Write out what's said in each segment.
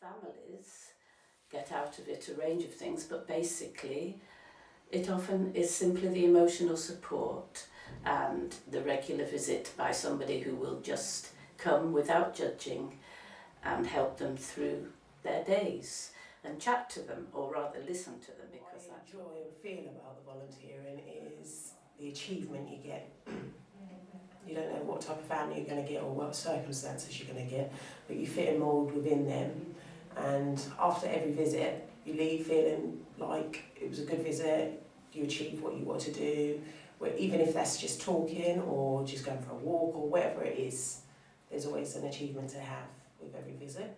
families get out of it a range of things, but basically it often is simply the emotional support and the regular visit by somebody who will just come without judging and help them through their days and chat to them, or rather listen to them, because what I enjoy and feel about the volunteering is the achievement you get. You don't know what type of family you're going to get or what circumstances you're going to get, but you fit and mould within them. And after every visit, you leave feeling like it was a good visit, you achieved what you want to do, even if that's just talking or just going for a walk or whatever it is, there's always an achievement to have with every visit.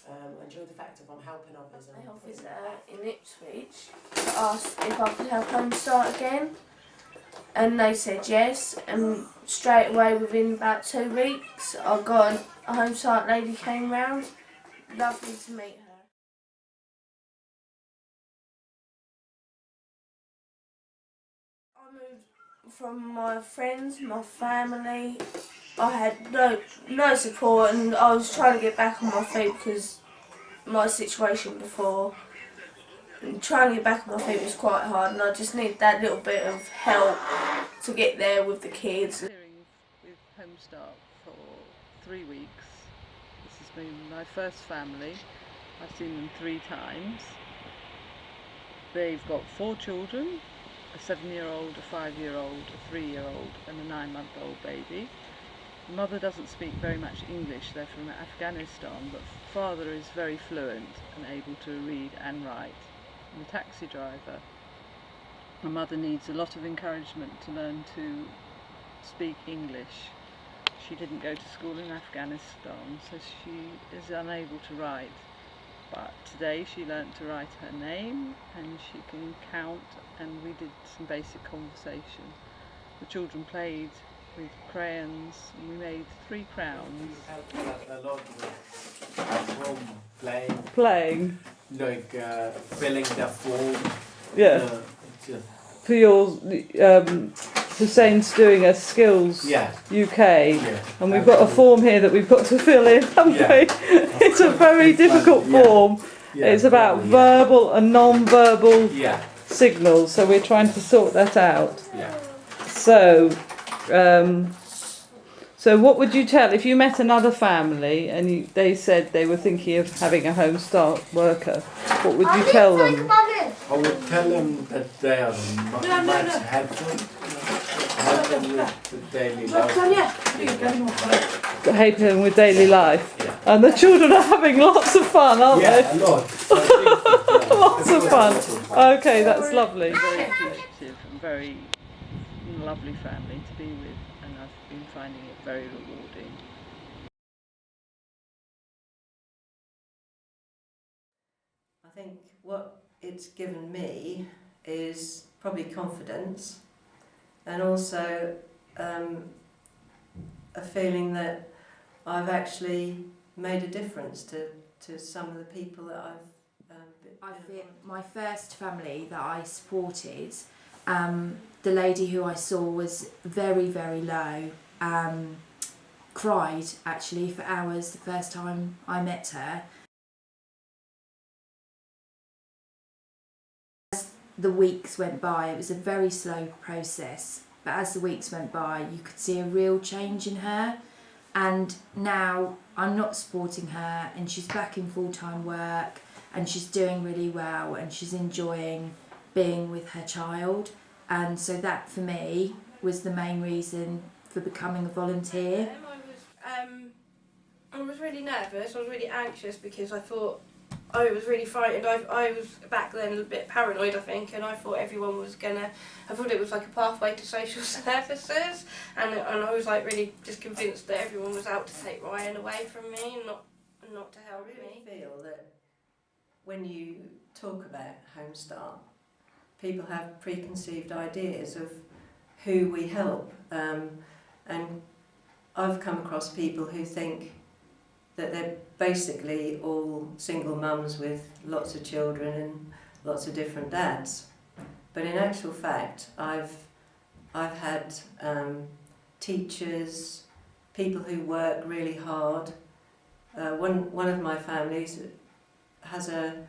I enjoy the fact of I'm helping others. A health visitor in Ipswich asked if I could help Home-Start again, and they said yes, and straight away within about 2 weeks I got a Home-Start lady came round. Lovely to meet her. I moved from my friends, my family. I had no support, and I was trying to get back on my feet because my situation before. And trying to get back on my feet was quite hard, and I just need that little bit of help to get there with the kids. With Home-Start for 3 weeks. This has been my first family. I've seen them 3 times. They've got 4 children, a 7-year-old, a 5-year-old, a 3-year-old and a 9-month-old baby. The mother doesn't speak very much English, they're from Afghanistan, but father is very fluent and able to read and write. I'm a taxi driver. My mother needs a lot of encouragement to learn to speak English. She didn't go to school in Afghanistan, so she is unable to write. But today she learnt to write her name and she can count, and we did some basic conversation. The children played with crayons and we made 3 crowns. A lot at home Playing? like filling the form. Yeah. For your Hussein's doing a skills UK, and we've got a form here that we've got to fill in, haven't we? It's a very difficult form. It's about verbal and non-verbal signals, so we're trying to sort that out. So what would you tell if you met another family and they said they were thinking of having a Home-Start worker? What would you tell them? I would tell them that they are much helpful with daily life. Helping them with daily life. And the children are having lots of fun, aren't they? Yeah, a lot. Lots of fun. Okay, that's lovely. Very appreciative and very lovely family to be with, and I've been finding it very rewarding. I think what it's given me is probably confidence, and also a feeling that I've actually made a difference to some of the people that I feel my first family that I supported, the lady who I saw was very, very low, cried actually for hours the first time I met her. As the weeks went by, it was a very slow process, but as the weeks went by you could see a real change in her, and now I'm not supporting her and she's back in full-time work and she's doing really well and she's enjoying being with her child. And so that for me was the main reason for becoming a volunteer. I was really nervous, I was really anxious because I thought I was really frightened. I was back then a bit paranoid, I think, and I thought everyone was I thought it was like a pathway to social services, and I was like really just convinced that everyone was out to take Ryan away from me and not to help me. I really feel that when you talk about Home-Start, people have preconceived ideas of who we help, and I've come across people who think that they're basically all single mums with lots of children and lots of different dads. But in actual fact, I've had teachers, people who work really hard. One of my families has a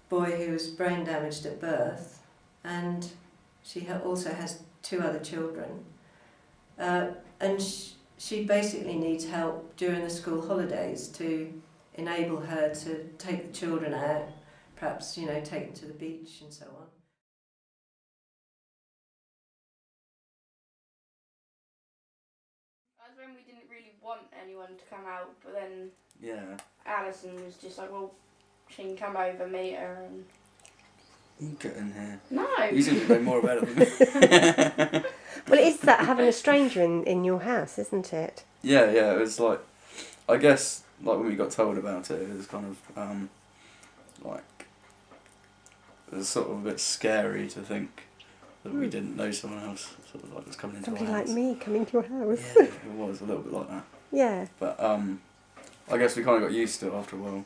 boy who was brain damaged at birth, and she also has 2 other children. And she basically needs help during the school holidays to enable her to take the children out, perhaps, you know, take them to the beach and so on. That's when we didn't really want anyone to come out, but then Yeah. Alison was just like, well, she can come over, meet her, and... You get in here. No! You seem to know more about it than me. Well, it is that having a stranger in your house, isn't it? Yeah, it was like, I guess, like when we got told about it, it was kind of, like, it was sort of a bit scary to think that we didn't know someone else sort of like was coming into Somebody our like house. me coming to your house. Yeah, it was a little bit like that. Yeah. But I guess we kind of got used to it after a while.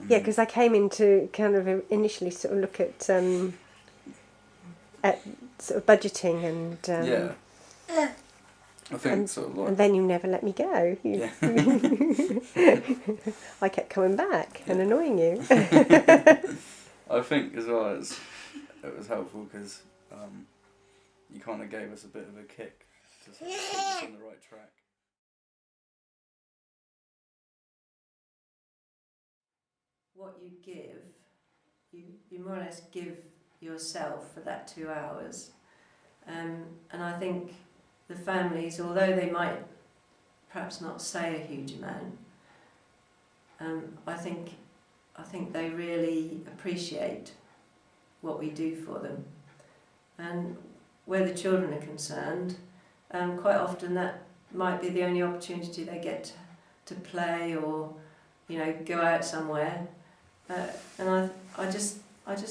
Yeah, because I came in to kind of initially sort of look at sort of budgeting and yeah. I think sort of like. and then you never let me go. Yeah. I kept coming back and annoying you. I think as well as it was helpful because you kind of gave us a bit of a kick to sort of keep us on the right track. What you give, you more or less give yourself for that 2 hours. And I think the families, although they might perhaps not say a huge amount, I think they really appreciate what we do for them. And where the children are concerned, quite often that might be the only opportunity they get to play or, you know, go out somewhere. And I just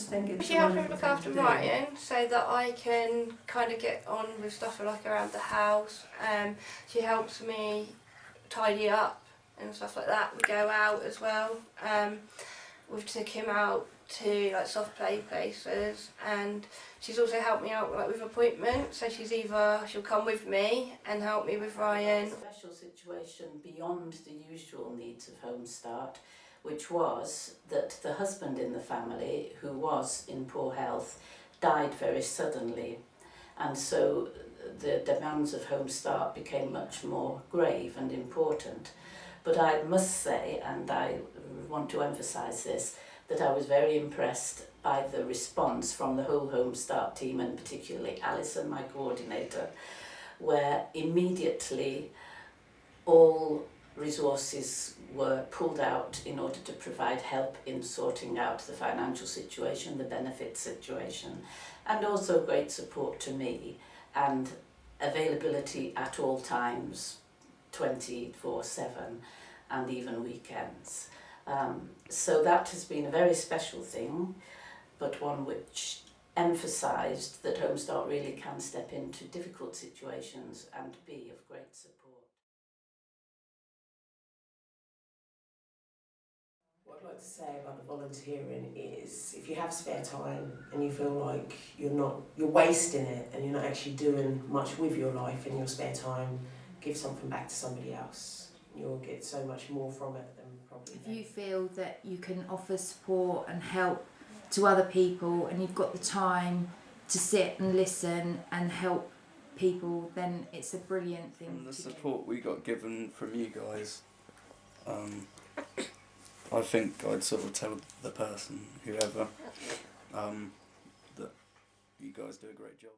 think it's. She helps me look after Ryan so that I can kind of get on with stuff like around the house. She helps me tidy up and stuff like that. We go out as well. We've took him out to like soft play places, and she's also helped me out like with appointments. So she'll come with me and help me with Ryan. Special situation beyond the usual needs of Home-Start, which was that the husband in the family, who was in poor health, died very suddenly, and so the demands of Home-Start became much more grave and important. But I must say, and I want to emphasise this, that I was very impressed by the response from the whole Home-Start team, and particularly Alison, my coordinator, where immediately all resources were pulled out in order to provide help in sorting out the financial situation, the benefit situation, and also great support to me and availability at all times, 24/7, and even weekends. So that has been a very special thing, but one which emphasised that Home-Start really can step into difficult situations and be of great support. What I'd like to say about the volunteering is if you have spare time and you feel like you're wasting it and you're not actually doing much with your life in your spare time, give something back to somebody else. You'll get so much more from it than probably. If you feel that you can offer support and help to other people and you've got the time to sit and listen and help people, then it's a brilliant thing. From the support we got given from you guys, I think I'd sort of tell the person, whoever, that you guys do a great job.